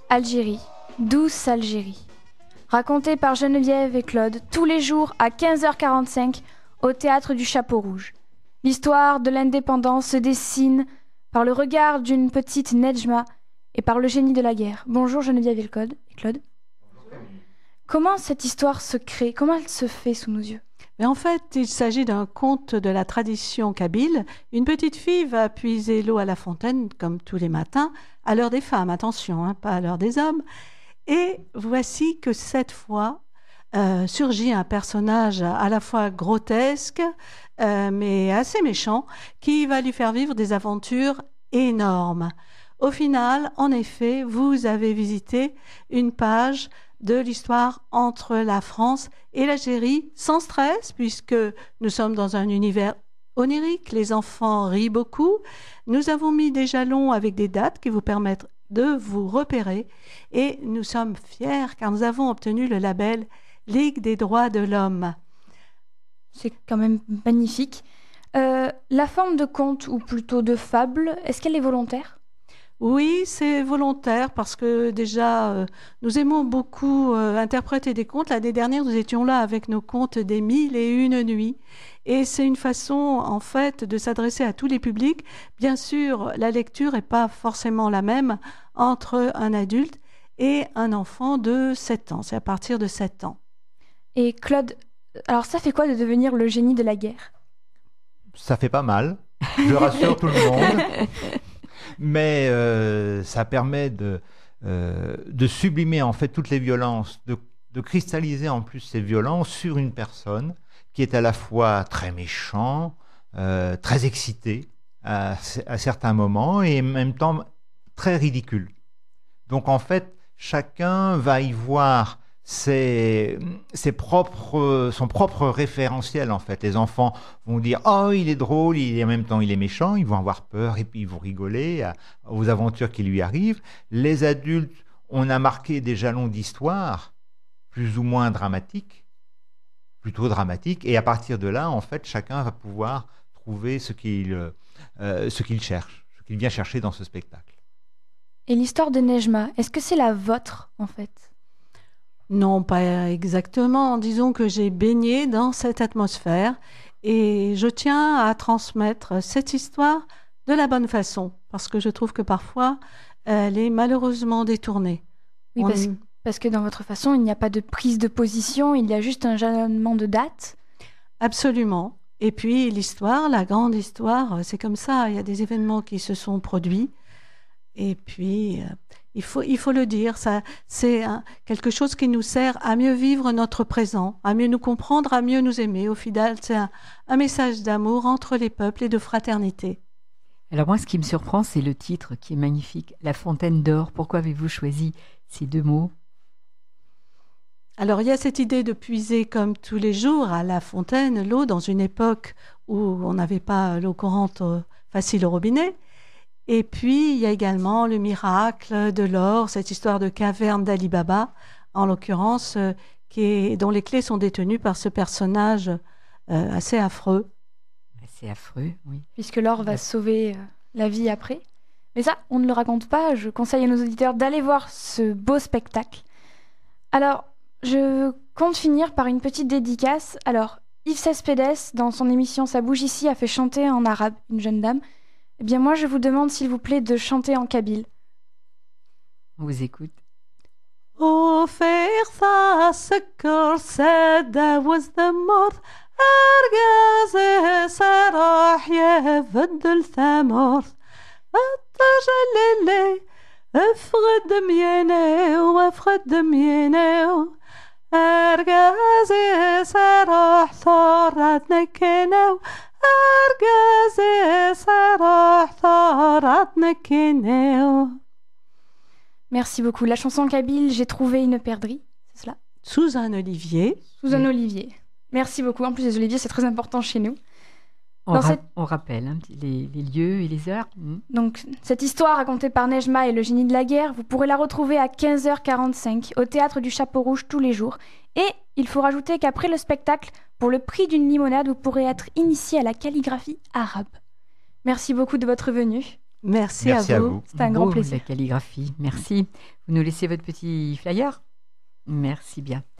Algérie, douce Algérie. Racontée par Geneviève et Claude tous les jours à 15h45 au théâtre du Chapeau Rouge. L'histoire de l'indépendance se dessine par le regard d'une petite Nejma et par le génie de la guerre. Bonjour Geneviève et Claude. Comment cette histoire se crée? Comment elle se fait sous nos yeux? Mais en fait, il s'agit d'un conte de la tradition kabyle. Une petite fille va puiser l'eau à la fontaine, comme tous les matins, à l'heure des femmes, attention, pas à l'heure des hommes. Et voici que cette fois surgit un personnage à la fois grotesque, mais assez méchant, qui va lui faire vivre des aventures énormes. Au final, en effet, vous avez visité une page de l'histoire entre la France et l'Algérie, sans stress, puisque nous sommes dans un univers onirique, les enfants rient beaucoup. Nous avons mis des jalons avec des dates qui vous permettent de vous repérer, et nous sommes fiers car nous avons obtenu le label Ligue des droits de l'homme. C'est quand même magnifique. La forme de conte, ou plutôt de fable, est-ce qu'elle est volontaire? Oui, c'est volontaire parce que déjà, nous aimons beaucoup interpréter des contes. L'année dernière, nous étions là avec nos contes des 1001 nuits. Et c'est une façon, en fait, de s'adresser à tous les publics. Bien sûr, la lecture n'est pas forcément la même entre un adulte et un enfant de 7 ans. C'est à partir de 7 ans. Et Claude, alors ça fait quoi de devenir le génie de la guerre? Ça fait pas mal, je rassure tout le monde. Mais ça permet de sublimer en fait toutes les violences, de cristalliser en plus ces violences sur une personne qui est à la fois très méchant, très excité à certains moments et en même temps très ridicule. Donc en fait, chacun va y voir son propre référentiel en fait. Les enfants vont dire « Oh, il est drôle, en même temps il est méchant », ils vont avoir peur et puis ils vont rigoler aux aventures qui lui arrivent. Les adultes, on a marqué des jalons d'histoire plus ou moins dramatiques, plutôt dramatiques, et à partir de là, en fait, chacun va pouvoir trouver ce qu'il cherche, ce qu'il vient chercher dans ce spectacle. Et l'histoire de Nejma, est-ce que c'est la vôtre en fait? Non, pas exactement. Disons que j'ai baigné dans cette atmosphère et je tiens à transmettre cette histoire de la bonne façon parce que je trouve que parfois, elle est malheureusement détournée. Oui, parce que dans votre façon, il n'y a pas de prise de position, il y a juste un jalonnement de dates. Absolument. Et puis l'histoire, la grande histoire, c'est comme ça. Il y a des événements qui se sont produits et puis... Il faut le dire, c'est quelque chose qui nous sert à mieux vivre notre présent, à mieux nous comprendre, à mieux nous aimer. Au final, c'est un message d'amour entre les peuples et de fraternité. Alors moi, ce qui me surprend, c'est le titre qui est magnifique, La Fontaine d'Or. Pourquoi avez-vous choisi ces deux mots? Alors, il y a cette idée de puiser comme tous les jours à la fontaine l'eau dans une époque où on n'avait pas l'eau courante facile au robinet. Et puis, il y a également le miracle de l'or, cette histoire de caverne d'Ali Baba, en l'occurrence, dont les clés sont détenues par ce personnage assez affreux. Assez affreux, oui. Puisque l'or va sauver la vie après. Mais ça, on ne le raconte pas. Je conseille à nos auditeurs d'aller voir ce beau spectacle. Alors, je compte finir par une petite dédicace. Alors, Yves Cespedes, dans son émission Ça bouge ici, a fait chanter en arabe une jeune dame. Eh bien, moi, je vous demande, s'il vous plaît, de chanter en kabyle. On vous écoute. وفيق السكر سادة والثمر أرجازه سراح يفد الثمر التجللي افغد مينه وافغد مينه أرجازه سراح ثارت نكنه أرجازه سراح ثارت نكنه. Merci beaucoup. La chanson kabyle, J'ai trouvé une perdrix, c'est cela? Sous un olivier. Sous un olivier. Merci beaucoup. En plus, les oliviers, c'est très important chez nous. On rappelle les lieux et les heures. Donc, cette histoire racontée par Nejma et le génie de la guerre, vous pourrez la retrouver à 15h45 au Théâtre du Chapeau Rouge tous les jours. Et il faut rajouter qu'après le spectacle, pour le prix d'une limonade, vous pourrez être initié à la calligraphie arabe. Merci beaucoup de votre venue. Merci, Merci à à vous. vous. C'était un grand Beau, plaisir. La calligraphie, merci. Vous nous laissez votre petit flyer? Merci bien.